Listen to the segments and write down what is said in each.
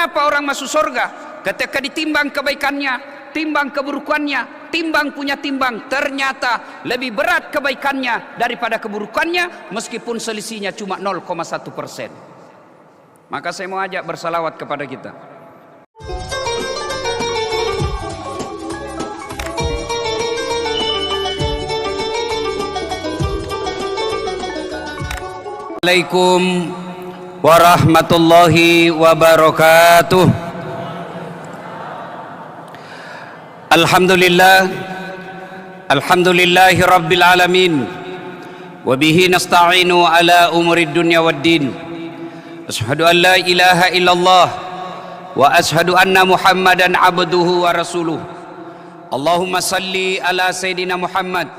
Kenapa orang masuk surga? Ketika ditimbang kebaikannya, timbang keburukannya, timbang punya timbang, ternyata lebih berat kebaikannya daripada keburukannya, meskipun selisihnya cuma 0,1%. Maka saya mau ajak bersalawat kepada kita. Assalamualaikum warahmatullahi wabarakatuh. Alhamdulillahi rabbil alamin. Wabihi nasta'inu ala umurid dunya waddin. Ashhadu an la ilaha illallah wa ashhadu anna muhammadan abduhu wa rasuluh. Allahumma salli ala sayyidina Muhammad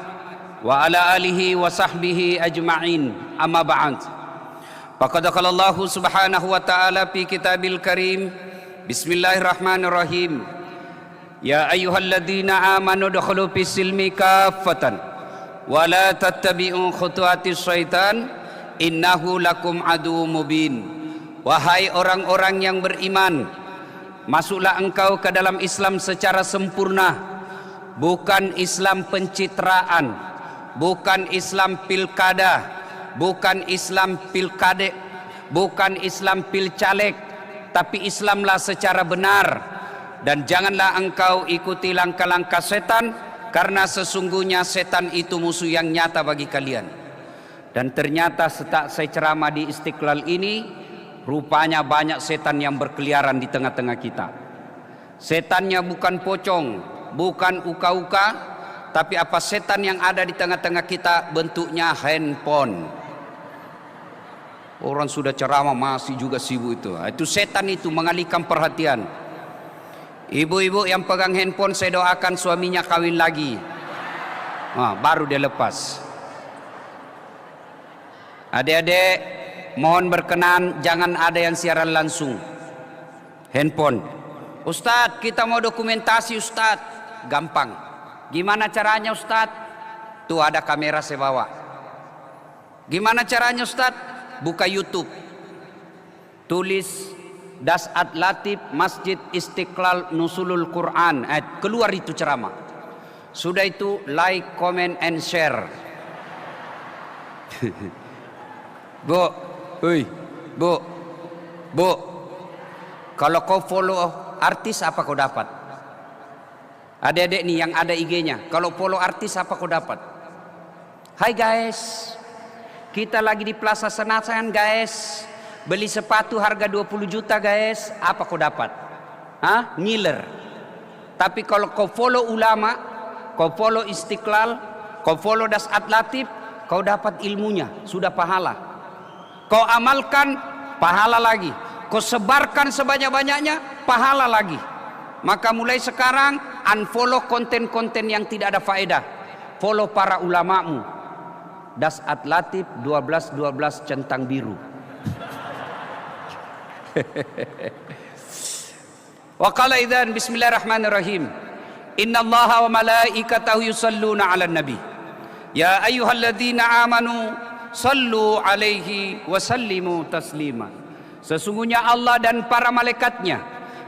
wa ala alihi wa sahbihi ajma'in. Amma ba'd. Faqad qala Allah subhanahu wa ta'ala fi kitabil karim. Bismillahirrahmanirrahim. Ya ayyuhalladzina amanu dukhulu fis silmi kaffatan wa la tattabi'u khutuwatis syaitan innahu lakum aduwwum mubin. Wahai orang-orang yang beriman, masuklah engkau ke dalam Islam secara sempurna, bukan Islam pencitraan, bukan Islam pilkada, bukan Islam pilkade, bukan Islam pilcaleg, tapi Islamlah secara benar. Dan janganlah engkau ikuti langkah-langkah setan, karena sesungguhnya setan itu musuh yang nyata bagi kalian. Dan ternyata setelah saya ceramah di Istiqlal ini, rupanya banyak setan yang berkeliaran di tengah-tengah kita. Setannya bukan pocong, bukan uka-uka, tapi apa setan yang ada di tengah-tengah kita bentuknya handphone. Orang sudah ceramah masih juga sibuk itu. Itu setan itu mengalihkan perhatian. Ibu-ibu yang pegang handphone, saya doakan suaminya kawin lagi. Baru dia lepas. Adik-adik, mohon berkenan jangan ada yang siaran langsung handphone. Ustadz, kita mau dokumentasi Ustadz. Gampang. Gimana caranya Ustadz? Tuh ada kamera saya bawa. Gimana caranya Ustadz? Buka YouTube, tulis Dasat Latif Masjid Istiqlal Nusulul Quran, keluar itu ceramah. Sudah itu like, comment, and share. Bu, kalau kau follow artis apa kau dapat? Adik-adik nih yang ada IG-nya, kalau follow artis apa kau dapat? Hai guys, kita lagi di Plaza Senayan guys. Beli sepatu harga 20 juta guys, apa kau dapat? Ngiler. Tapi kalau kau follow ulama, kau follow Istiqlal, kau follow Dasat Latif, kau dapat ilmunya, sudah pahala. Kau amalkan, pahala lagi. Kau sebarkan sebanyak-banyaknya, pahala lagi. Maka mulai sekarang unfollow konten-konten yang tidak ada faedah. Follow para ulamamu. Dasat Latif 1212 centang biru. Wa qala idzan bismillahirrahmanirrahim. Innallaha wa malaikatahu yusalluna 'alan nabi. Ya ayyuhalladzina amanu sallu 'alaihi wa sallimu taslima. Sesungguhnya Allah dan para malaikatnya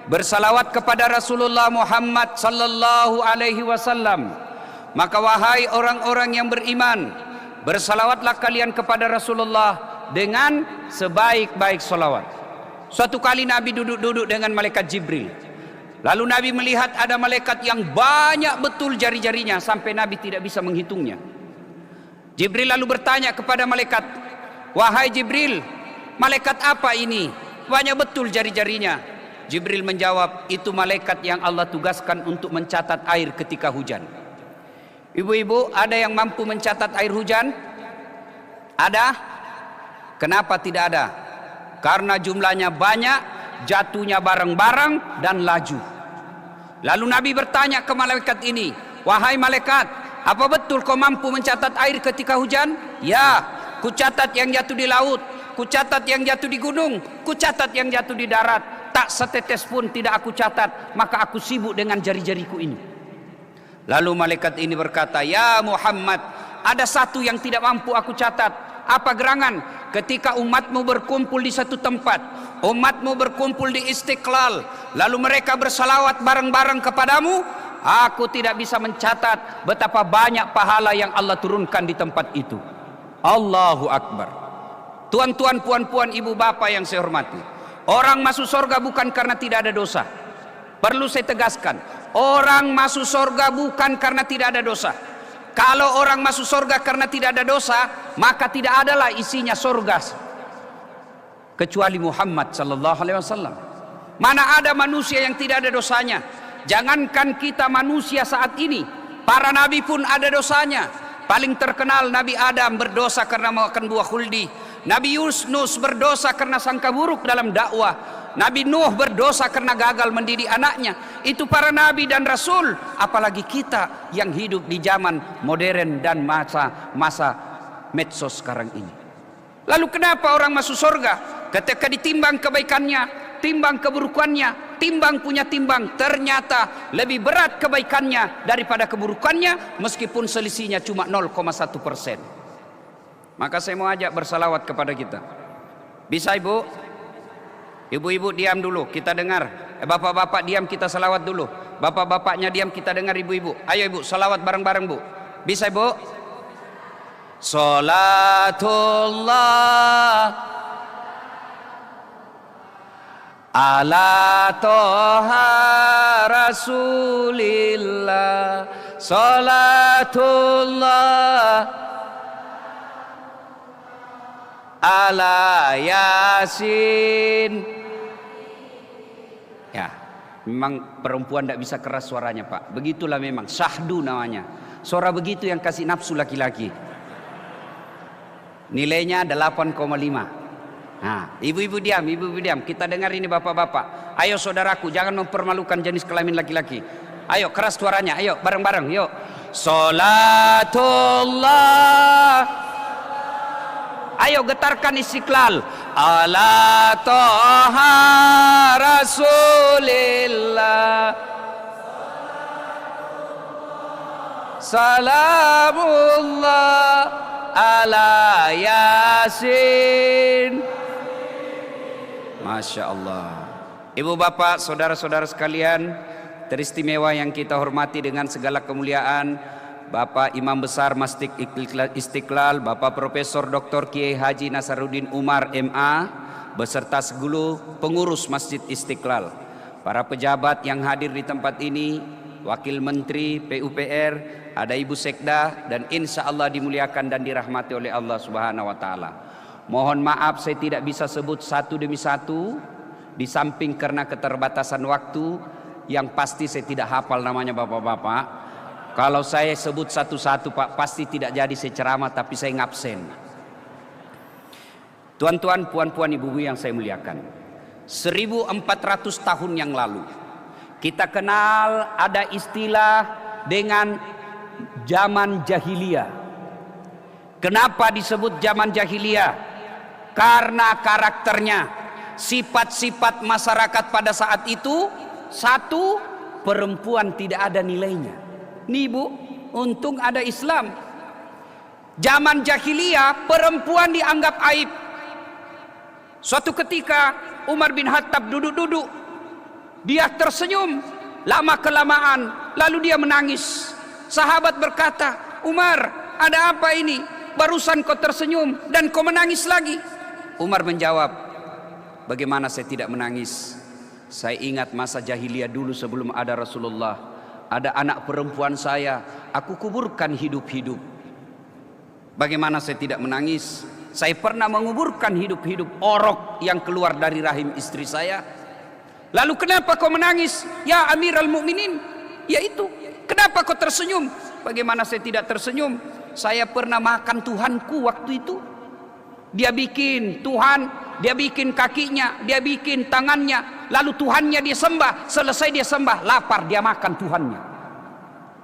bersalawat kepada Rasulullah Muhammad sallallahu alaihi wasallam. Maka wahai orang-orang yang beriman, bersalawatlah kalian kepada Rasulullah dengan sebaik-baik salawat. Suatu kali Nabi duduk-duduk dengan malaikat Jibril. Lalu Nabi melihat ada malaikat yang banyak betul jari-jarinya sampai Nabi tidak bisa menghitungnya. Jibril lalu bertanya kepada malaikat, "Wahai Jibril, malaikat apa ini? Banyak betul jari-jarinya." Jibril menjawab, "Itu malaikat yang Allah tugaskan untuk mencatat air ketika hujan." Ibu-ibu, ada yang mampu mencatat air hujan? Ada? Kenapa tidak ada? Karena jumlahnya banyak, jatuhnya bareng-bareng dan laju. Lalu Nabi bertanya ke malaikat ini, "Wahai malaikat, apa betul kau mampu mencatat air ketika hujan?" "Ya, ku catat yang jatuh di laut, ku catat yang jatuh di gunung, ku catat yang jatuh di darat. Tak setetes pun tidak aku catat, maka aku sibuk dengan jari-jariku ini." Lalu malaikat ini berkata, "Ya Muhammad, ada satu yang tidak mampu aku catat." "Apa gerangan?" ketika umatmu berkumpul di satu tempat, umatmu berkumpul di Istiqlal, lalu mereka bersalawat bareng-bareng kepadamu, aku tidak bisa mencatat betapa banyak pahala yang Allah turunkan di tempat itu. Allahu Akbar. Tuan-tuan, puan-puan, ibu bapak yang saya hormati, orang masuk surga bukan karena tidak ada dosa. Perlu saya tegaskan, orang masuk surga bukan karena tidak ada dosa. Kalau orang masuk surga karena tidak ada dosa, maka tidak adalah isinya surga kecuali Muhammad sallallahu alaihi wasallam. Mana ada manusia yang tidak ada dosanya? Jangankan kita manusia saat ini, para nabi pun ada dosanya. Paling terkenal Nabi Adam berdosa karena makan buah khuldi. Nabi Yunus berdosa karena sangka buruk dalam dakwah. Nabi Nuh berdosa karena gagal mendidik anaknya. Itu para nabi dan rasul. Apalagi kita yang hidup di zaman modern dan masa medsos sekarang ini. Lalu kenapa orang masuk surga? Ketika ditimbang kebaikannya, timbang keburukannya, timbang punya timbang, ternyata lebih berat kebaikannya daripada keburukannya, meskipun selisihnya cuma 0,1%. Maka saya mau ajak bersalawat kepada kita. Bisa ibu? Ibu-ibu diam dulu, kita dengar. Bapak-bapak diam, kita salawat dulu. Bapak-bapaknya diam, kita dengar ibu-ibu. Ayo ibu, salawat bareng-bareng bu. Bisa ibu? Salatullah ala toha rasulillah. Salatullah ala yasin. Ya, memang perempuan tidak bisa keras suaranya pak. Begitulah memang, syahdu namanya. Suara begitu yang kasih nafsu laki-laki. Nilainya 8,5. Nah, ibu-ibu diam, ibu-ibu diam. Kita dengar ini bapak-bapak. Ayo saudaraku, jangan mempermalukan jenis kelamin laki-laki. Ayo keras suaranya, ayo bareng-bareng, yuk. Salatullah. Ayo getarkan Istiqlal. Ala toha rasulillah. Salamullah ala yasin. Masya Allah. Ibu bapak, saudara-saudara sekalian, teristimewa yang kita hormati dengan segala kemuliaan, Bapak Imam Besar Masjid Istiqlal, Bapak Profesor Dr. Kiai Haji Nasaruddin Umar MA, beserta seluruh pengurus Masjid Istiqlal, para pejabat yang hadir di tempat ini, Wakil Menteri PUPR, ada Ibu Sekda, dan insya Allah dimuliakan dan dirahmati oleh Allah Subhanahu Wa Taala. Mohon maaf saya tidak bisa sebut satu demi satu, di samping karena keterbatasan waktu, yang pasti saya tidak hafal namanya bapak-bapak. Kalau saya sebut satu-satu pak, pasti tidak jadi saya ceramah, tapi saya ngabsen. Tuan-tuan, puan-puan, ibu-ibu yang saya muliakan, 1400 tahun yang lalu kita kenal ada istilah dengan zaman jahiliyah. Kenapa disebut zaman jahiliyah? Karena karakternya, sifat-sifat masyarakat pada saat itu, satu, perempuan tidak ada nilainya. Nih bu, untung ada Islam. Zaman jahiliyah perempuan dianggap aib. Suatu ketika Umar bin Khattab duduk-duduk, dia tersenyum lama kelamaan, lalu dia menangis. Sahabat berkata, Umar, ada apa ini? Barusan kau tersenyum dan kau menangis lagi. Umar menjawab, bagaimana saya tidak menangis? Saya ingat masa jahiliyah dulu sebelum ada Rasulullah. Ada anak perempuan saya, aku kuburkan hidup-hidup. Bagaimana saya tidak menangis? Saya pernah menguburkan hidup-hidup orok yang keluar dari rahim istri saya. Lalu kenapa kau menangis? Ya Amirul Mukminin, yaitu kenapa kau tersenyum? Bagaimana saya tidak tersenyum? Saya pernah makan Tuhanku waktu itu. Dia bikin Tuhan, dia bikin kakinya, dia bikin tangannya, lalu Tuhannya dia sembah. Selesai dia sembah, lapar dia makan Tuhannya.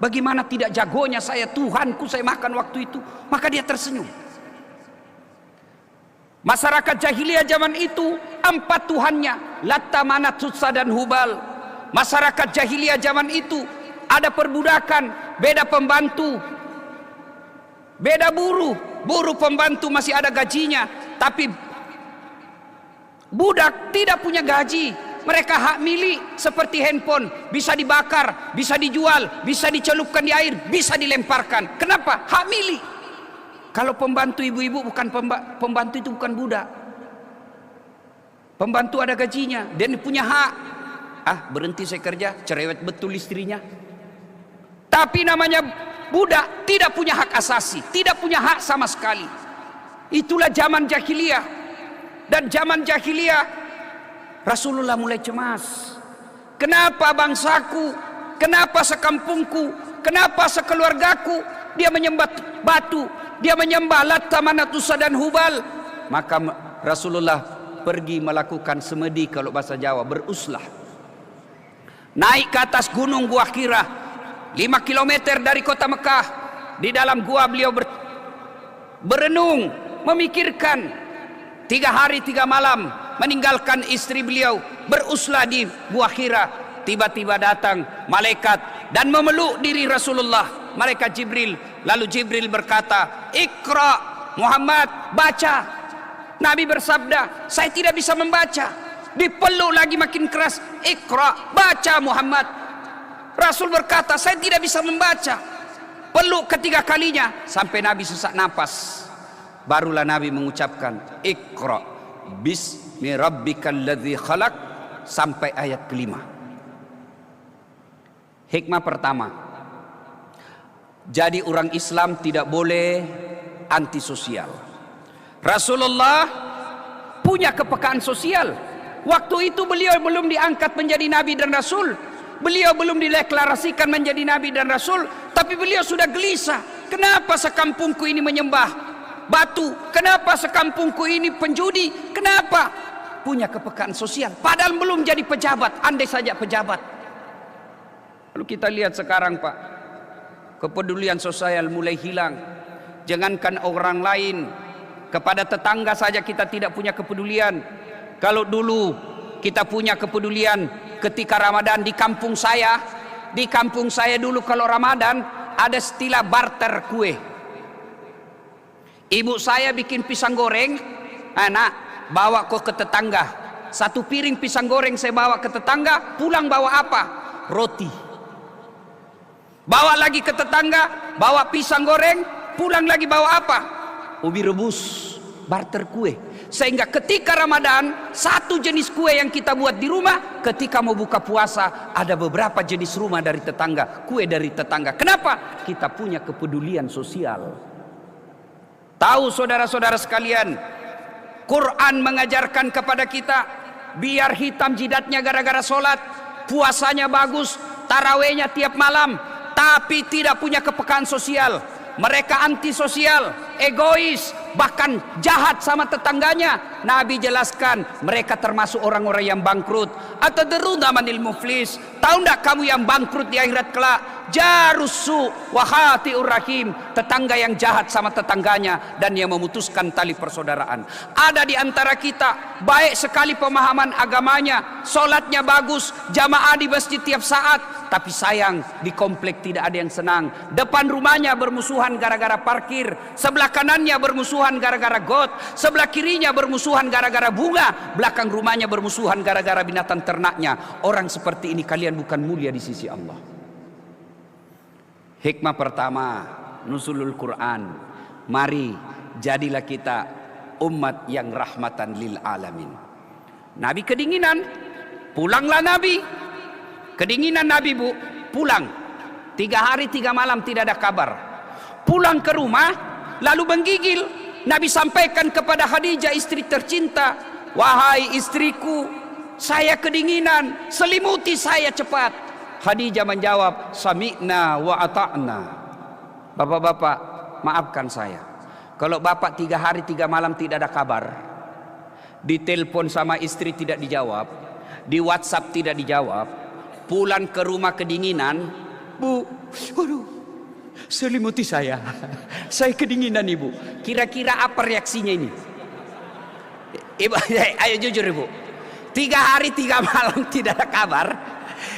Bagaimana tidak jagonya saya, Tuhanku saya makan waktu itu. Maka dia tersenyum. Masyarakat jahiliyah zaman itu 4 Tuhannya, Latta, Manat, Sutsa dan Hubal. Masyarakat jahiliyah zaman itu ada perbudakan, beda pembantu, beda buruh. Buruh pembantu masih ada gajinya, Tapi budak tidak punya gaji. Mereka hak milik seperti handphone. Bisa dibakar, bisa dijual, bisa dicelupkan di air, bisa dilemparkan. Kenapa? Hak milik. Kalau pembantu ibu-ibu bukan pembantu itu bukan budak. Pembantu ada gajinya, dan punya hak. Berhenti saya kerja, cerewet betul istrinya. Tapi namanya budak tidak punya hak asasi, tidak punya hak sama sekali. Itulah zaman jahiliyah. Dan zaman jahiliyah Rasulullah mulai cemas. Kenapa bangsaku, kenapa sekampungku, kenapa sekeluargaku dia menyembah batu, dia menyembah Latta, Manat, Uzza dan Hubal. Maka Rasulullah pergi melakukan semedi, kalau bahasa Jawa, beruslah. Naik ke atas gunung Gua Hira, 5 kilometer dari kota Mekah. Di dalam gua beliau berenung, memikirkan. 3 hari 3 malam meninggalkan istri beliau, beruslah di Gua Hira. Tiba-tiba datang malaikat dan memeluk diri Rasulullah, malaikat Jibril. Lalu Jibril berkata, "Iqra Muhammad, baca." Nabi bersabda, "Saya tidak bisa membaca." Dipeluk lagi makin keras, "Iqra, baca Muhammad." Rasul berkata, "Saya tidak bisa membaca." Peluk ketiga kalinya sampai Nabi sesak napas. Barulah Nabi mengucapkan, "Iqra bismi rabbikal ladzi khalaq," sampai ayat kelima. Hikmah pertama, jadi orang Islam tidak boleh antisosial. Rasulullah punya kepekaan sosial. Waktu itu beliau belum diangkat menjadi nabi dan rasul. Beliau belum dideklarasikan menjadi nabi dan rasul, tapi beliau sudah gelisah. Kenapa sekampungku ini menyembah batu? Kenapa sekampungku ini penjudi? Kenapa? Punya kepekaan sosial. Padahal belum jadi pejabat, andai saja pejabat. Lalu kita lihat sekarang, Pak, kepedulian sosial mulai hilang. Jangankan orang lain, kepada tetangga saja kita tidak punya kepedulian. Kalau dulu kita punya kepedulian ketika Ramadan di kampung saya dulu kalau Ramadan ada istilah barter kue. Ibu saya bikin pisang goreng, "Nak, bawa ke tetangga." 1 piring pisang goreng saya bawa ke tetangga, pulang bawa apa? Roti. Bawa lagi ke tetangga, bawa pisang goreng, pulang lagi bawa apa? Ubi rebus. Barter kue. Sehingga ketika Ramadan, 1 jenis kue yang kita buat di rumah, ketika mau buka puasa ada beberapa jenis rumah dari tetangga, kue dari tetangga. Kenapa? Kita punya kepedulian sosial. Tahu saudara-saudara sekalian, Quran mengajarkan kepada kita, biar hitam jidatnya gara-gara sholat, puasanya bagus, tarawehnya tiap malam, tapi tidak punya kepekaan sosial. Mereka antisosial, egois, bahkan jahat sama tetangganya. Nabi jelaskan, mereka termasuk orang-orang yang bangkrut. Atadruna manil muflis? Tahu enggak kamu yang bangkrut di akhirat kelak? Jarusu wahatiur rahim, tetangga yang jahat sama tetangganya dan yang memutuskan tali persaudaraan. Ada di antara kita baik sekali pemahaman agamanya, sholatnya bagus, jamaah di masjid tiap saat, tapi sayang di komplek tidak ada yang senang. Depan rumahnya bermusuhan gara-gara parkir, sebelah kanannya bermusuhan gara-gara got, sebelah kirinya bermusuhan gara-gara bunga, belakang rumahnya bermusuhan gara-gara binatang ternaknya. Orang seperti ini kalian bukan mulia di sisi Allah. Hikmah pertama, nuzulul Quran. Mari jadilah kita umat yang rahmatan lil alamin. Nabi kedinginan, pulanglah Nabi. Kedinginan Nabi, Bu, pulang. 3 hari 3 malam tidak ada kabar. Pulang ke rumah, lalu menggigil. Nabi sampaikan kepada Khadijah, istri tercinta, "Wahai istriku, saya kedinginan, selimuti saya cepat." Khadijah menjawab, "Sami'na wa ata'na." Bapak-bapak, maafkan saya, kalau bapak 3 hari 3 malam tidak ada kabar, ditelepon sama istri tidak dijawab, di WhatsApp tidak dijawab, pulang ke rumah kedinginan, "Bu, waduh, selimuti saya, saya kedinginan Ibu." Kira-kira apa reaksinya ini? Ibu, ayo jujur Ibu. 3 hari 3 malam tidak ada kabar,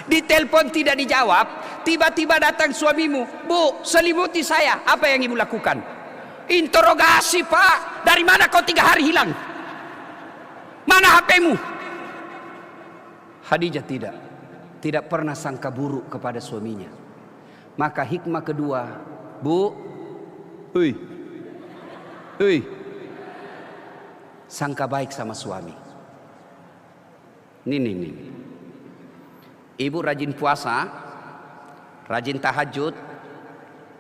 ditelepon tidak dijawab, tiba-tiba datang suamimu, "Bu, selimuti saya." Apa yang Ibu lakukan? Interogasi, Pak. Dari mana kau 3 hari hilang? Mana HP-mu? Khadijah tidak pernah sangka buruk kepada suaminya. Maka hikmah kedua, Bu, sangka baik sama suami. Nih. Ibu rajin puasa, rajin tahajud.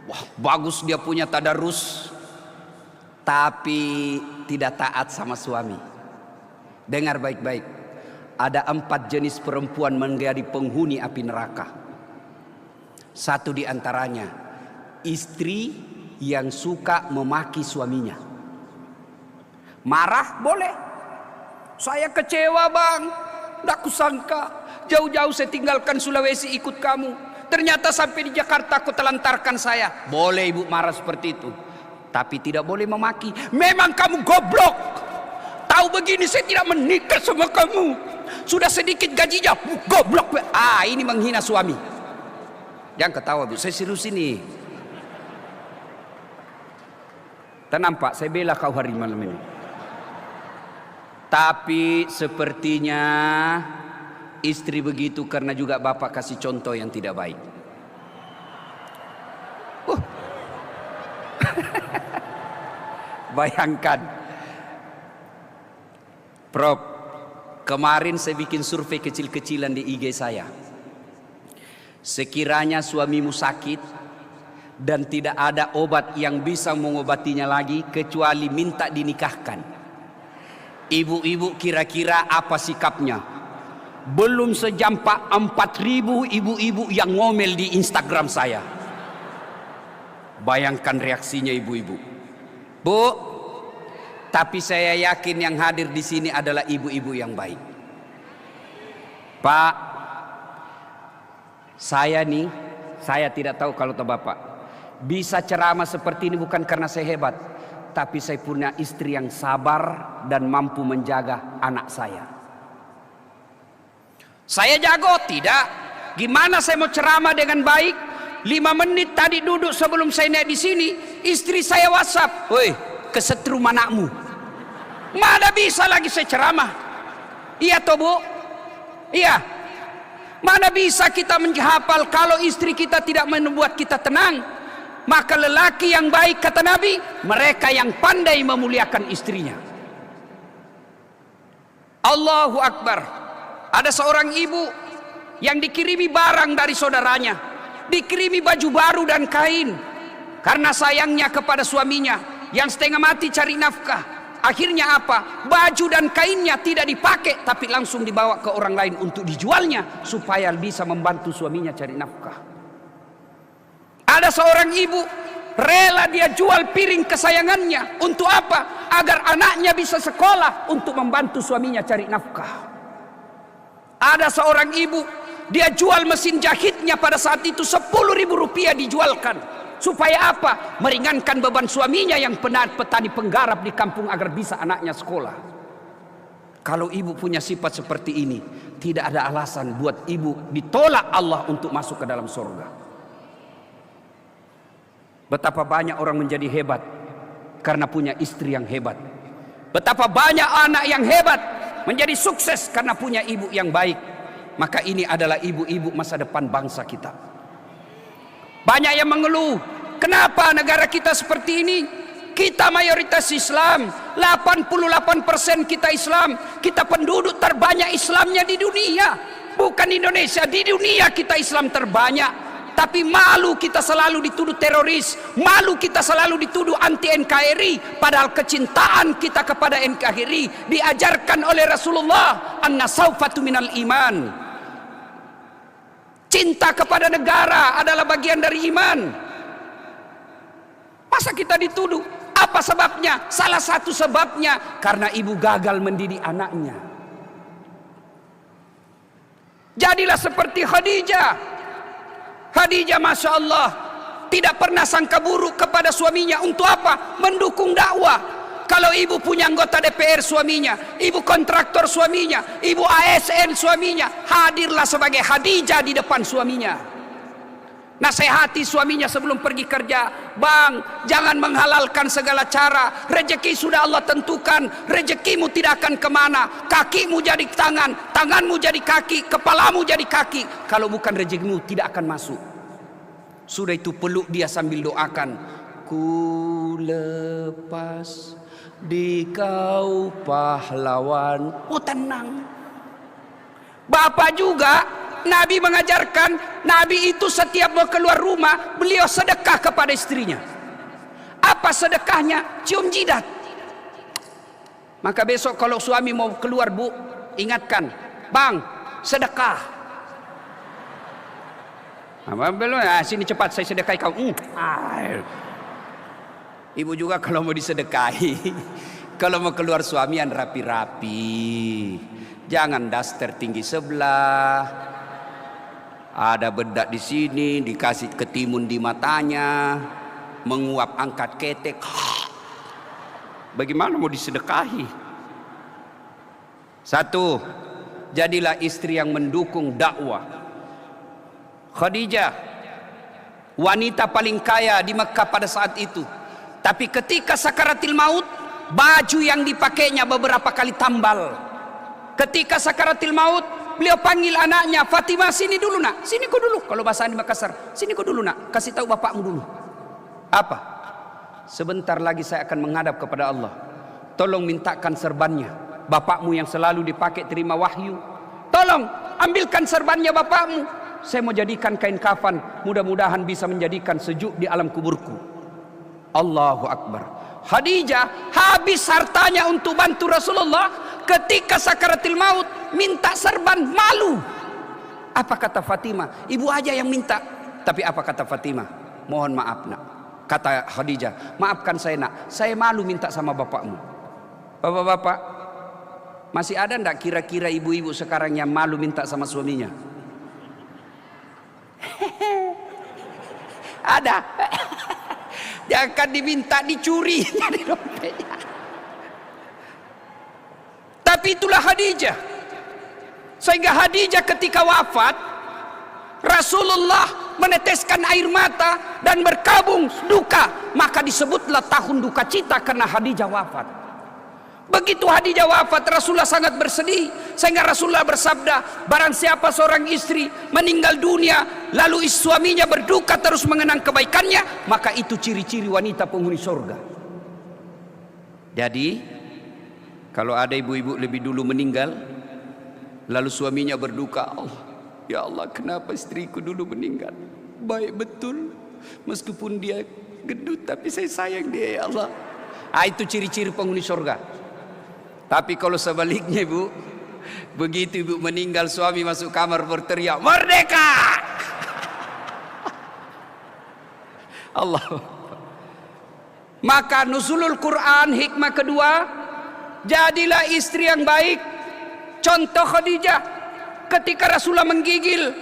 Wah, bagus dia punya tadarus. Tapi tidak taat sama suami. Dengar baik-baik. Ada 4 jenis perempuan menjadi penghuni api neraka. Satu di antaranya, istri yang suka memaki suaminya. Marah boleh. Saya kecewa, Bang. Tidak kusangka. Jauh-jauh saya tinggalkan Sulawesi ikut kamu. Ternyata sampai di Jakarta kau telantarkan saya. Boleh ibu marah seperti itu. Tapi tidak boleh memaki. Memang kamu goblok. Tahu begini saya tidak menikah sama kamu. Sudah sedikit gajinya. Goblok. Ini menghina suami. Jangan ketawa, Bu. Saya serius ini. Tenang, Pak. Saya bela kau hari malam ini. Tapi sepertinya istri begitu karena juga bapak kasih contoh yang tidak baik. Bayangkan, Prof, kemarin saya bikin survei kecil-kecilan di IG saya. Sekiranya suamimu sakit dan tidak ada obat yang bisa mengobatinya lagi kecuali minta dinikahkan, ibu-ibu kira-kira apa sikapnya? Belum sejam Pak, 4.000 ibu-ibu yang ngomel di Instagram saya. Bayangkan reaksinya ibu-ibu. Bu, tapi saya yakin yang hadir di sini adalah ibu-ibu yang baik. Pak, saya tidak tahu kalau Bapak bisa ceramah seperti ini bukan karena saya hebat, tapi saya punya istri yang sabar dan mampu menjaga anak saya. Saya jago tidak? Gimana saya mau ceramah dengan baik? 5 menit tadi duduk sebelum saya naik di sini, istri saya WhatsApp, "Woi, kesetrum anakmu." Mana bisa lagi saya ceramah? Iya toh, Bu? Iya. Mana bisa kita menghafal kalau istri kita tidak membuat kita tenang? Maka lelaki yang baik, kata Nabi, mereka yang pandai memuliakan istrinya. Allahu Akbar. Ada seorang ibu yang dikirimi barang dari saudaranya, dikirimi baju baru dan kain, karena sayangnya kepada suaminya yang setengah mati cari nafkah. Akhirnya apa? Baju dan kainnya tidak dipakai, tapi langsung dibawa ke orang lain untuk dijualnya supaya bisa membantu suaminya cari nafkah. Ada seorang ibu rela dia jual piring kesayangannya untuk apa? Agar anaknya bisa sekolah untuk membantu suaminya cari nafkah. Ada seorang ibu, dia jual mesin jahitnya pada saat itu 10.000 rupiah dijualkan. Supaya apa? Meringankan beban suaminya yang petani penggarap di kampung agar bisa anaknya sekolah. Kalau ibu punya sifat seperti ini, tidak ada alasan buat ibu ditolak Allah untuk masuk ke dalam surga. Betapa banyak orang menjadi hebat karena punya istri yang hebat. Betapa banyak anak yang hebat menjadi sukses karena punya ibu yang baik. Maka ini adalah ibu-ibu masa depan bangsa kita. Banyak yang mengeluh, kenapa negara kita seperti ini? Kita mayoritas Islam, 88% kita Islam. Kita penduduk terbanyak Islamnya di dunia. Bukan Indonesia, di dunia kita Islam terbanyak. Tapi malu kita selalu dituduh teroris, malu kita selalu dituduh anti NKRI, padahal kecintaan kita kepada NKRI diajarkan oleh Rasulullah, an-nasawfatu minal iman. Cinta kepada negara adalah bagian dari iman. Masa kita dituduh? Apa sebabnya? Salah satu sebabnya karena ibu gagal mendidik anaknya. Jadilah seperti Khadijah. Khadijah Masya Allah tidak pernah sangka buruk kepada suaminya. Untuk apa? Mendukung dakwah. Kalau ibu punya anggota DPR suaminya, ibu kontraktor suaminya, ibu ASN suaminya, hadirlah sebagai Khadijah di depan suaminya. Nasihati suaminya sebelum pergi kerja, bang, jangan menghalalkan segala cara. Rezeki sudah Allah tentukan. Rezekimu tidak akan kemana. Kakimu jadi tangan, tanganmu jadi kaki, kepalamu jadi kaki. Kalau bukan rezekimu tidak akan masuk. Sudah itu peluk dia sambil doakan. Ku lepas di kau pahlawan. Oh, tenang. Bapak juga, Nabi mengajarkan, Nabi itu setiap mau keluar rumah, beliau sedekah kepada istrinya. Apa sedekahnya? Cium jidat. Maka besok kalau suami mau keluar, bu, ingatkan, bang, sedekah. Belum, sini cepat saya sedekahi kau. Ibu juga kalau mau disedekahi, kalau mau keluar suamian rapi-rapi. Jangan daster tinggi sebelah, ada bedak di sini, dikasih ketimun di matanya, menguap angkat ketek. Bagaimana mau disedekahi? Satu, jadilah istri yang mendukung dakwah. Khadijah, wanita paling kaya di Mekah pada saat itu. Tapi ketika sakaratil maut, baju yang dipakainya beberapa kali tambal. Ketika sakaratil maut, beliau panggil anaknya, Fatimah, sini dulu nak, sini kau dulu. Kalau bahasa di Makassar, sini kau dulu nak, kasih tahu bapakmu dulu. Apa? Sebentar lagi saya akan menghadap kepada Allah. Tolong mintakan serbannya, bapakmu yang selalu dipakai terima wahyu. Tolong ambilkan serbannya bapakmu. Saya mau jadikan kain kafan, mudah-mudahan bisa menjadikan sejuk di alam kuburku. Allahu Akbar. Khadijah habis hartanya untuk bantu Rasulullah. Ketika sakaratil maut minta serban, malu. Apa kata Fatimah? Ibu aja yang minta. Tapi apa kata Fatimah? Mohon maaf nak. Kata Khadijah, maafkan saya nak, saya malu minta sama bapakmu. Bapak-bapak, masih ada ndak kira-kira ibu-ibu sekarang yang malu minta sama suaminya? Ada. Jangan diminta, dicuri dari dompetnya. Tapi itulah Khadijah. Sehingga Khadijah ketika wafat, Rasulullah meneteskan air mata dan berkabung duka. Maka disebutlah tahun duka cita karena Khadijah wafat. Begitu Khadijah wafat, Rasulullah sangat bersedih. Sehingga Rasulullah bersabda, barang siapa seorang istri meninggal dunia, lalu suaminya berduka terus mengenang kebaikannya, maka itu ciri-ciri wanita penghuni surga. Jadi, kalau ada ibu-ibu lebih dulu meninggal, lalu suaminya berduka, Allah, ya Allah, kenapa istriku dulu meninggal? Baik betul, meskipun dia gendut, tapi saya sayang dia, ya Allah. Itu ciri-ciri penghuni surga. Tapi kalau sebaliknya ibu, begitu ibu meninggal, suami masuk kamar berteriak, merdeka! Allah. Maka nuzulul Quran hikmah kedua, jadilah istri yang baik. Contoh Khadijah, ketika Rasulullah menggigil,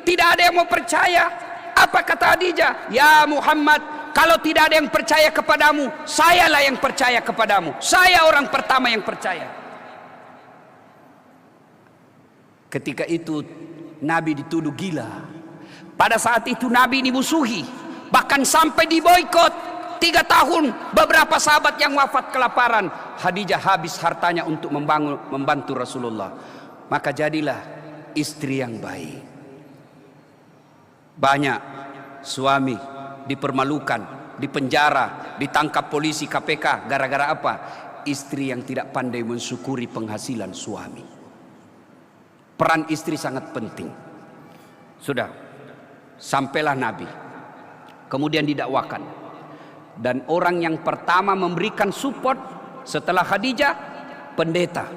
tidak ada yang mau percaya. Apa kata Khadijah? Ya Muhammad, kalau tidak ada yang percaya kepadamu, sayalah yang percaya kepadamu. Saya orang pertama yang percaya. Ketika itu Nabi dituduh gila. Pada saat itu Nabi dimusuhi, bahkan sampai diboikot. 3 tahun beberapa sahabat yang wafat kelaparan. Khadijah habis hartanya untuk membantu Rasulullah. Maka jadilah istri yang baik. Banyak suami dipermalukan, dipenjara, ditangkap polisi KPK. Gara-gara apa? Istri yang tidak pandai mensyukuri penghasilan suami. Peran istri sangat penting. Sudah, sampailah Nabi, kemudian didakwakan. Dan orang yang pertama memberikan support setelah Khadijah, pendeta.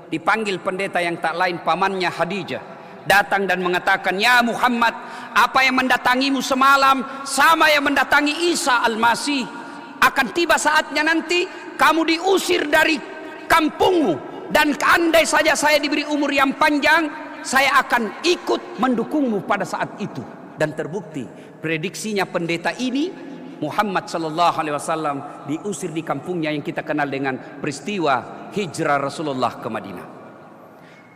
Dipanggil pendeta yang tak lain pamannya Khadijah. Datang dan mengatakan, ya Muhammad, apa yang mendatangimu semalam sama yang mendatangi Isa Al-Masih. Akan tiba saatnya nanti kamu diusir dari kampungmu. Dan andai saja saya diberi umur yang panjang, saya akan ikut mendukungmu pada saat itu. Dan terbukti prediksinya pendeta ini, Muhammad sallallahu alaihi wasallam diusir di kampungnya yang kita kenal dengan peristiwa hijrah Rasulullah ke Madinah.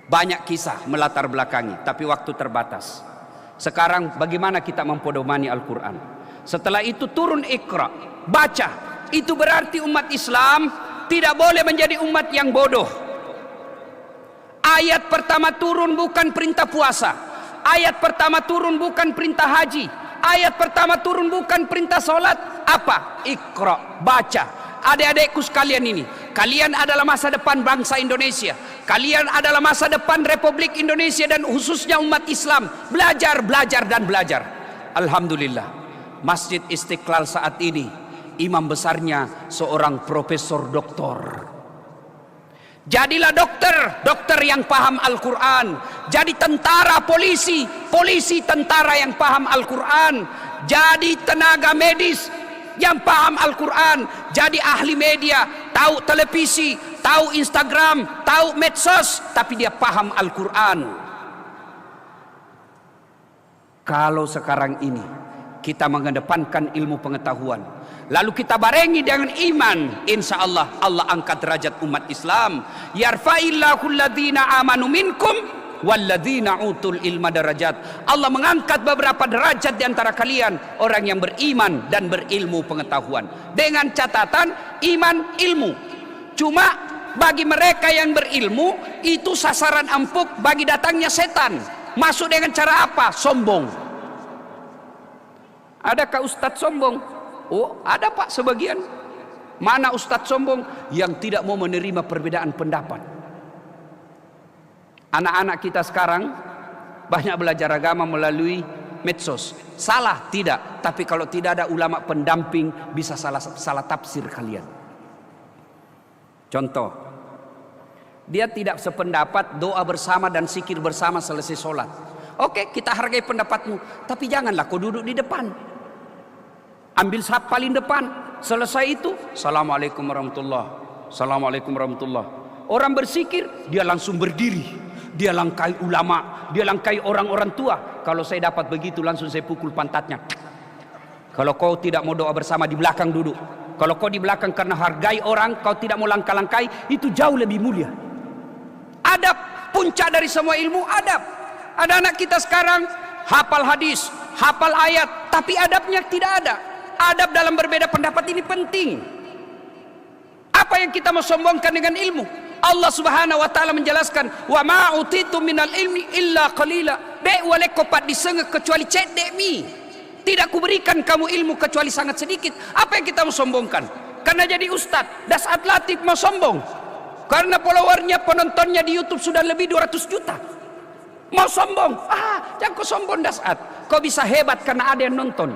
Banyak kisah melatar belakangi, tapi waktu terbatas. Sekarang bagaimana kita mempedomani Al-Quran? Setelah itu turun Iqra, baca. Itu berarti umat Islam tidak boleh menjadi umat yang bodoh. Ayat pertama turun bukan perintah puasa. Ayat pertama turun bukan perintah haji. Ayat pertama turun bukan perintah sholat. Apa? Iqra, baca. Adik-adikku sekalian ini, kalian adalah masa depan bangsa Indonesia. Kalian adalah masa depan Republik Indonesia dan khususnya umat Islam. Belajar, belajar, dan belajar. Alhamdulillah, Masjid Istiqlal saat ini, imam besarnya seorang profesor doktor. Jadilah dokter yang paham Al-Quran. Jadi tentara, polisi tentara yang paham Al-Quran. Jadi tenaga medis yang paham Al-Quran. Jadi ahli media, tahu televisi, tahu Instagram, tahu medsos, tapi dia paham Al-Quran. Kalau sekarang ini kita mengedepankan ilmu pengetahuan, lalu kita barengi dengan iman, insya Allah Allah angkat derajat umat Islam. Yarfa'illahu alladhina amanu minkum walladzina utul ilma darajat. Allah mengangkat beberapa derajat di antara kalian, orang yang beriman dan berilmu pengetahuan. Dengan catatan iman ilmu. Cuma bagi mereka yang berilmu itu sasaran empuk bagi datangnya setan. Masuk dengan cara apa? Sombong. Adakah ustadz sombong? Oh, ada Pak sebagian. Mana ustadz sombong? Yang tidak mau menerima perbedaan pendapat. Anak-anak kita sekarang banyak belajar agama melalui medsos. Salah? Tidak. Tapi kalau tidak ada ulama pendamping, bisa salah tafsir kalian. Contoh, dia tidak sependapat, doa bersama dan zikir bersama selesai sholat. Oke, kita hargai pendapatmu, tapi janganlah kau duduk di depan. Ambil saf paling depan. Selesai itu, Assalamualaikum warahmatullahi. Assalamualaikum warahmatullahi. Orang berzikir, dia langsung berdiri. Dia langkai ulama, dia langkai orang-orang tua. Kalau saya dapat begitu, langsung saya pukul pantatnya. Kalau kau tidak mau doa bersama, di belakang duduk. Kalau kau di belakang karena hargai orang, kau tidak mau langkah-langkai, itu jauh lebih mulia. Adab, puncak dari semua ilmu, adab. Ada anak kita sekarang hafal hadis, hafal ayat, tapi adabnya tidak ada. Adab dalam berbeda pendapat ini penting. Apa yang kita mau sombongkan dengan ilmu? Allah Subhanahu wa taala menjelaskan, "Wa ma utitu minal ilmi illa qalila." Be wale kopat disengek kecuali cedek mi. Tidak kuberikan kamu ilmu kecuali sangat sedikit. Apa yang kita mau sombongkan? Karena jadi ustadz, Dasat Latif mau sombong. Karena followernya, penontonnya di YouTube sudah lebih 200 juta. Mau sombong? Jangan kau sombong Dasat. Kau bisa hebat karena ada yang nonton.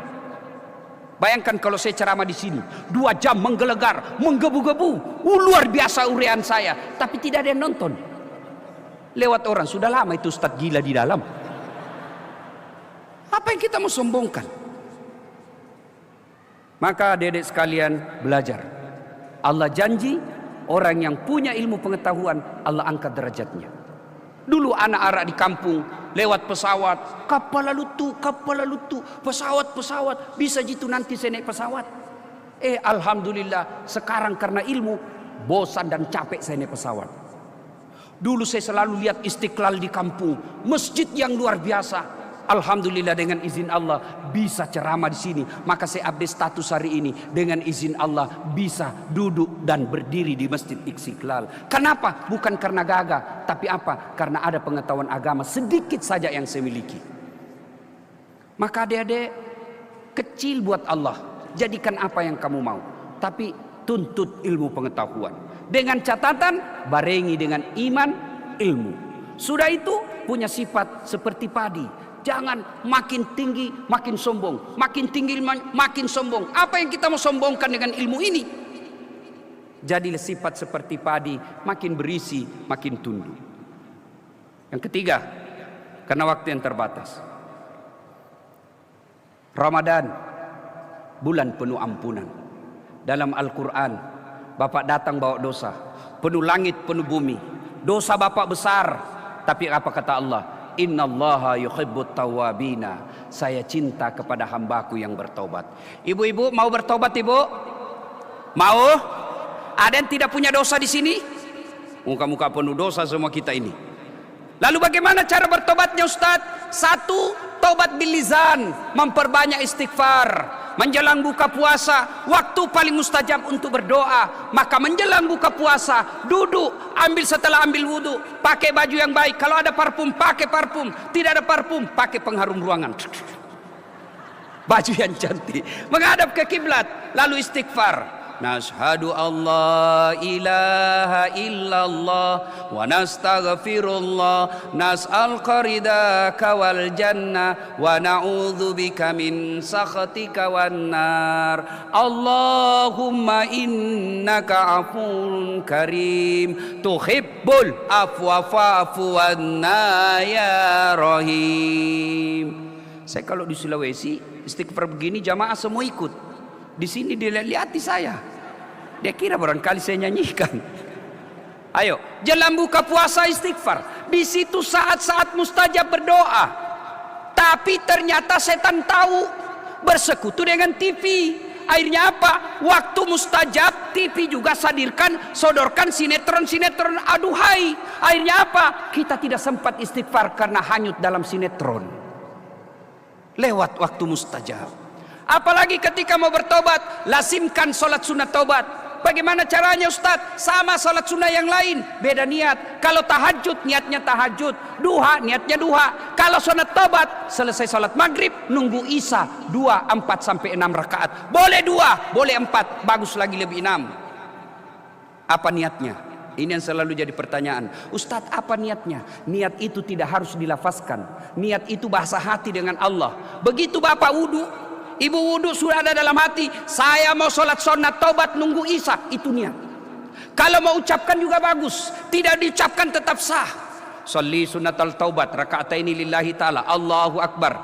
Bayangkan kalau saya ceramah di sini 2 jam menggelegar, menggebu-gebu, luar biasa urean saya, tapi tidak ada yang nonton. Lewat orang, sudah lama itu ustadz gila di dalam. Apa yang kita mau sombongkan? Maka adik-adik sekalian, belajar. Allah janji orang yang punya ilmu pengetahuan, Allah angkat derajatnya. Dulu anak-anak di kampung lewat pesawat, kapal lalu tu, pesawat, bisa gitu nanti saya naik pesawat. Alhamdulillah sekarang karena ilmu bosan dan capek saya naik pesawat. Dulu saya selalu lihat Istiqlal di kampung, masjid yang luar biasa. Alhamdulillah dengan izin Allah bisa ceramah di sini. Maka saya update status hari ini, dengan izin Allah bisa duduk dan berdiri di Masjid Istiqlal. Kenapa? Bukan karena gagah, tapi apa? Karena ada pengetahuan agama sedikit saja yang saya miliki. Maka adik-adik, kecil buat Allah, jadikan apa yang kamu mau, tapi tuntut ilmu pengetahuan. Dengan catatan barengi dengan iman, ilmu. Sudah itu punya sifat seperti padi. Jangan makin tinggi makin sombong, makin tinggi makin sombong. Apa yang kita mau sombongkan dengan ilmu ini? Jadilah sifat seperti padi, makin berisi makin tunduk. Yang ketiga, karena waktu yang terbatas, Ramadan bulan penuh ampunan. Dalam Al-Quran, Bapak datang bawa dosa, penuh langit penuh bumi. Dosa Bapak besar, tapi apa kata Allah? Innallaha yuhibbut tawwabina. Saya cinta kepada hambaku yang bertobat. Ibu-ibu mau bertobat, ibu? Mau? Ada yang tidak punya dosa di sini? Muka-muka penuh dosa semua kita ini. Lalu bagaimana cara bertobatnya Ustaz? Satu, tobat bil lisan, memperbanyak istighfar. Menjelang buka puasa, waktu paling mustajab untuk berdoa. Maka menjelang buka puasa, duduk, setelah ambil wudu, pakai baju yang baik. Kalau ada parfum, pakai parfum. Tidak ada parfum, pakai pengharum ruangan. Baju yang cantik, menghadap ke kiblat, lalu istighfar. Nashhadu Allah ilaha illallah wa nastaghfirullah nas'aluka ridaka wal jannah wa na'udzubika min sakhatika wan nar. Allahumma innaka afuwun karim tuhibbul afwa fa'fu anna ya rahim. Saya kalau di Sulawesi istighfar begini jamaah semua ikut. Di sini dilihat saya. Dia kira barangkali saya nyanyikan. Ayo, jelang buka puasa istighfar. Di situ saat-saat mustajab berdoa. Tapi ternyata setan tahu, bersekutu dengan TV. Akhirnya apa? Waktu mustajab, TV juga sodorkan sinetron-sinetron aduhai. Akhirnya apa? Kita tidak sempat istighfar karena hanyut dalam sinetron. Lewat waktu mustajab. Apalagi ketika mau bertobat, lazimkan sholat sunat tobat. Bagaimana caranya Ustadz? Sama sholat sunnah yang lain, beda niat. Kalau tahajud, niatnya tahajud. Duha, niatnya duha. Kalau sunat tobat, selesai sholat maghrib, nunggu isya 2, 4 sampai 6 rakaat. Boleh 2, boleh 4, bagus lagi lebih 6. Apa niatnya? Ini yang selalu jadi pertanyaan. Ustadz, apa niatnya? Niat itu tidak harus dilafazkan. Niat itu bahasa hati dengan Allah. Begitu Bapak wudu, Ibu wudu sudah ada dalam hati, saya mau sholat sunat tobat nunggu isya, itu niat. Kalau mau ucapkan juga bagus, tidak diucapkan tetap sah. Sholli sunatal taubat raka'ataini lillahi ta'ala, Allahu Akbar.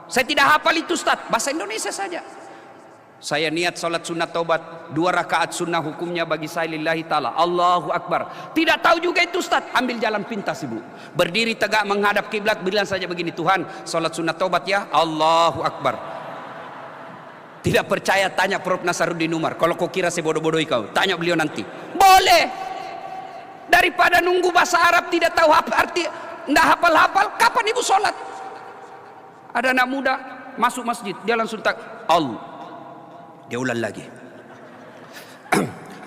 Saya tidak hafal itu Ustaz, bahasa Indonesia saja. Saya niat sholat sunat taubat 2 rakaat sunnah, hukumnya bagi saya lillahi ta'ala, Allahu Akbar. Tidak tahu juga itu Ustaz, ambil jalan pintas ibu. Berdiri tegak menghadap kiblat, bilang saja begini, Tuhan sholat sunat taubat ya, Allahu Akbar. Tidak percaya tanya Prof Nasaruddin Umar. Kalau kau kira saya bodoh-bodohi kau, tanya beliau nanti. Boleh. Daripada nunggu bahasa Arab tidak tahu arti, tidak hafal-hafal, kapan ibu sholat? Ada anak muda masuk masjid, dia langsung Allah. Dia ulang lagi.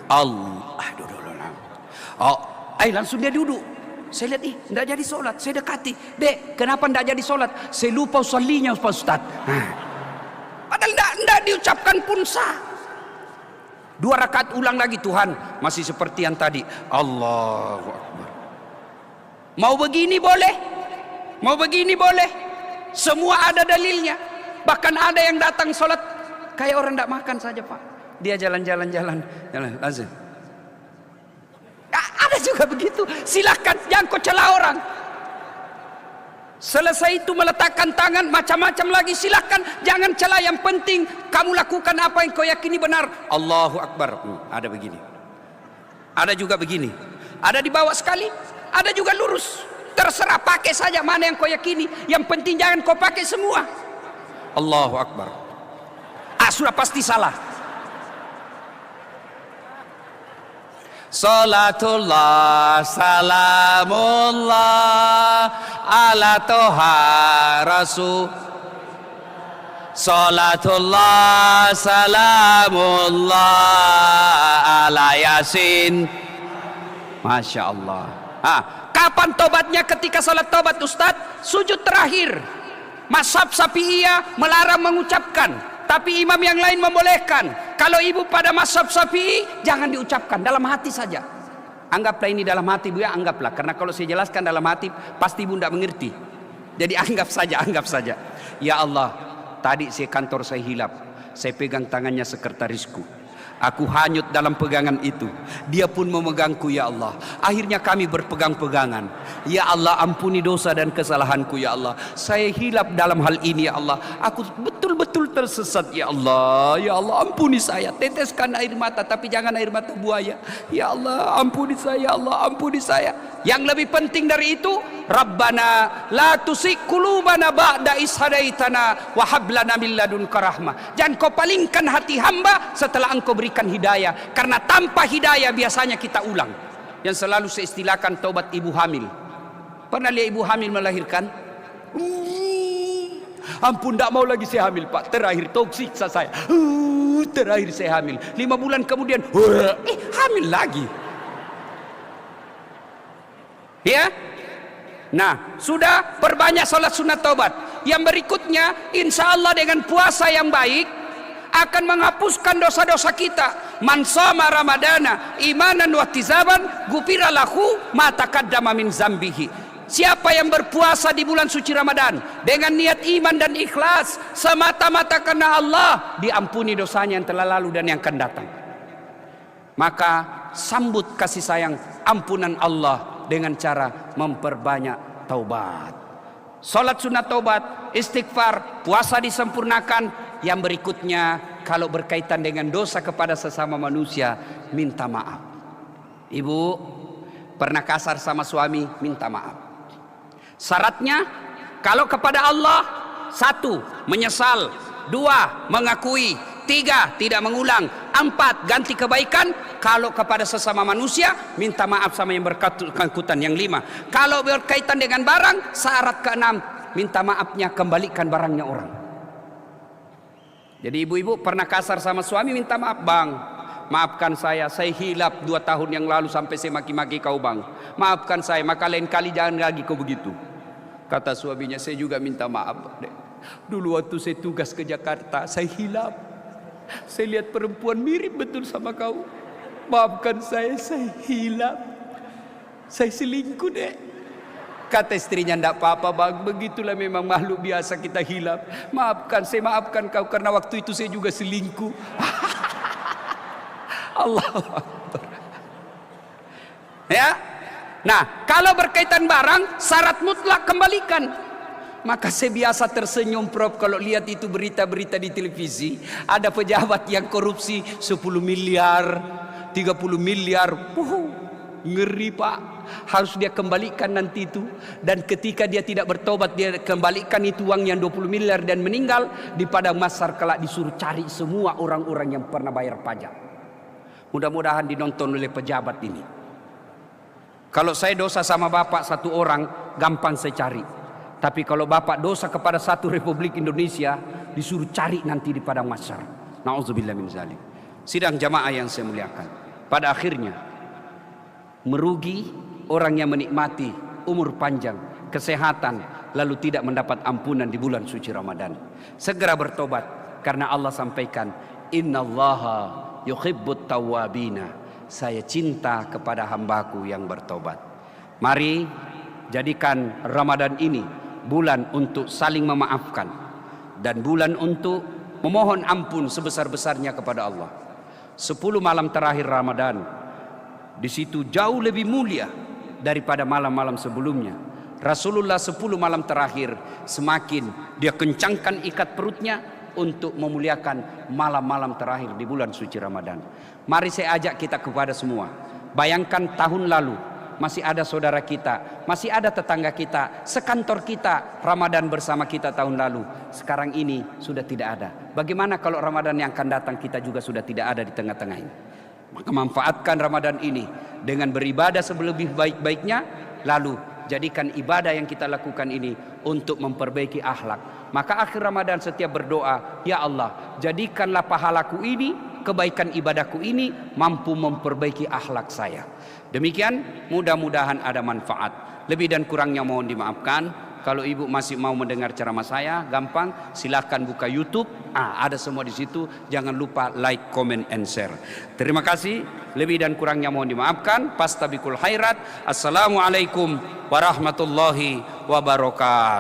Allah. Langsung dia duduk. Saya lihat, tidak jadi sholat. Saya dekati. Dek, kenapa tidak jadi sholat? Saya lupa usallinya Pak Ustaz. Padahal tidak diucapkan pun sah. 2 rakaat ulang lagi, Tuhan masih seperti yang tadi, Allahu Akbar. Mau begini boleh, mau begini boleh, semua ada dalilnya. Bahkan ada yang datang sholat kayak orang tidak makan saja Pak. Dia jalan langsung. Ada juga begitu. Silakan, jangan kau celah orang. Selesai itu meletakkan tangan, macam-macam lagi, silakan, jangan celah. Yang penting kamu lakukan apa yang kau yakini benar. Allahu Akbar. Ada begini, ada juga begini, ada di bawah sekali, ada juga lurus. Terserah, pakai saja mana yang kau yakini. Yang penting jangan kau pakai semua. Allahu Akbar. Sudah pasti salah. Salatullah salamullah ala toha rasul. Salatullah salamullah ala yasin. Masya Allah. Kapan tobatnya? Ketika salat tobat Ustadz, sujud terakhir. Mazhab Syafi'iyah melarang mengucapkan, tapi imam yang lain membolehkan. Kalau ibu pada mazhab Syafi'i, jangan diucapkan, dalam hati saja. Anggaplah ini dalam hati Bu ya, anggaplah. Karena kalau saya jelaskan dalam hati, pasti ibu tidak mengerti. Jadi anggap saja. Ya Allah, tadi kantor saya hilap. Saya pegang tangannya sekretarisku. Aku hanyut dalam pegangan itu. Dia pun memegangku ya Allah. Akhirnya kami berpegang-pegangan. Ya Allah, ampuni dosa dan kesalahanku ya Allah. Saya hilap dalam hal ini ya Allah. Aku betul-betul tersesat ya Allah. Ya Allah, ampuni saya. Teteskan air mata, tapi jangan air mata buaya. Ya Allah, ampuni saya. Ya Allah, ampuni saya. Yang lebih penting dari itu, Rabbana la tusik qulubana ba'da is hadaitana wa hab lana min ladunka rahmah. Jangan kau palingkan hati hamba setelah engkau berikan hidayah. Karena tanpa hidayah biasanya kita ulang. Yang selalu saya istilahkan taubat ibu hamil. Pernah lihat ibu hamil melahirkan? Ampun, tidak mau lagi saya hamil Pak. Terakhir toksik saya. Terakhir saya hamil. 5 bulan kemudian, hamil lagi. Ya. Nah, sudah perbanyak salat sunat taubat. Yang berikutnya, insya Allah dengan puasa yang baik akan menghapuskan dosa-dosa kita. Man shoma ramadana imanan wa ihtisaban ghufira lahu ma taqaddama min zambihi. Siapa yang berpuasa di bulan suci Ramadan dengan niat iman dan ikhlas semata-mata karena Allah, diampuni dosanya yang telah lalu dan yang akan datang. Maka sambut kasih sayang ampunan Allah dengan cara memperbanyak taubat. Salat sunat taubat, istighfar, puasa disempurnakan. Yang berikutnya, kalau berkaitan dengan dosa kepada sesama manusia, minta maaf. Ibu pernah kasar sama suami, minta maaf. Syaratnya, kalau kepada Allah, 1. Menyesal, 2. Mengakui, 3. Tidak mengulang, 4. Ganti kebaikan. Kalau kepada sesama manusia, minta maaf sama yang bersangkutan. Yang 5, kalau berkaitan dengan barang, syarat ke-6, minta maafnya kembalikan barangnya orang. Jadi ibu-ibu pernah kasar sama suami, minta maaf, bang, maafkan saya hilap 2 tahun yang lalu sampai saya maki-maki kau bang. Maafkan saya, maka lain kali jangan lagi kau begitu. Kata suaminya, saya juga minta maaf. Dulu waktu saya tugas ke Jakarta, saya hilap. Saya lihat perempuan mirip betul sama kau. Maafkan saya hilap. Saya selingkuh dek. Kata istrinya, enggak apa-apa bang, begitulah memang makhluk biasa kita hilap. Maafkan, saya maafkan kau karena waktu itu saya juga selingkuh. Allah. Ya. Nah, kalau berkaitan barang, syarat mutlak kembalikan. Maka saya biasa tersenyum Prof kalau lihat itu berita-berita di televisi. Ada pejabat yang korupsi 10 miliar, 30 miliar. Ngeri Pak. Harus dia kembalikan nanti itu. Dan ketika dia tidak bertobat, dia kembalikan itu uang yang 20 miliar dan meninggal. Di padang mahsyar kelak disuruh cari semua orang-orang yang pernah bayar pajak. Mudah-mudahan dinonton oleh pejabat ini. Kalau saya dosa sama bapak 1 orang, gampang saya cari. Tapi kalau bapak dosa kepada 1 Republik Indonesia, disuruh cari nanti di padang mahsyar. Nauzubillah min zalik. Sidang jamaah yang saya muliakan. Pada akhirnya, merugi orang yang menikmati umur panjang, kesehatan, lalu tidak mendapat ampunan di bulan suci Ramadan. Segera bertobat, karena Allah sampaikan, Innallaha yuhibbut tawwabina. Saya cinta kepada hambaku yang bertobat. Mari jadikan Ramadan ini bulan untuk saling memaafkan dan bulan untuk memohon ampun sebesar-besarnya kepada Allah. 10 malam terakhir Ramadan, di situ jauh lebih mulia daripada malam-malam sebelumnya. Rasulullah 10 malam terakhir semakin dia kencangkan ikat perutnya untuk memuliakan malam-malam terakhir di bulan suci Ramadan. Mari saya ajak kita kepada semua. Bayangkan tahun lalu masih ada saudara kita, masih ada tetangga kita, sekantor kita Ramadan bersama kita tahun lalu. Sekarang ini sudah tidak ada. Bagaimana kalau Ramadan yang akan datang kita juga sudah tidak ada di tengah-tengah ini? Maka manfaatkan Ramadan ini dengan beribadah sebelebih baik-baiknya, lalu jadikan ibadah yang kita lakukan ini untuk memperbaiki akhlak. Maka akhir Ramadan setiap berdoa, ya Allah, jadikanlah pahalaku ini, kebaikan ibadahku ini mampu memperbaiki akhlak saya. Demikian, mudah-mudahan ada manfaat. Lebih dan kurangnya mohon dimaafkan. Kalau ibu masih mau mendengar ceramah saya, gampang, silahkan buka YouTube. Ada semua di situ. Jangan lupa like, comment, and share. Terima kasih. Lebih dan kurangnya mohon dimaafkan. Fastabiqul khairat. Assalamualaikum warahmatullahi wabarakatuh.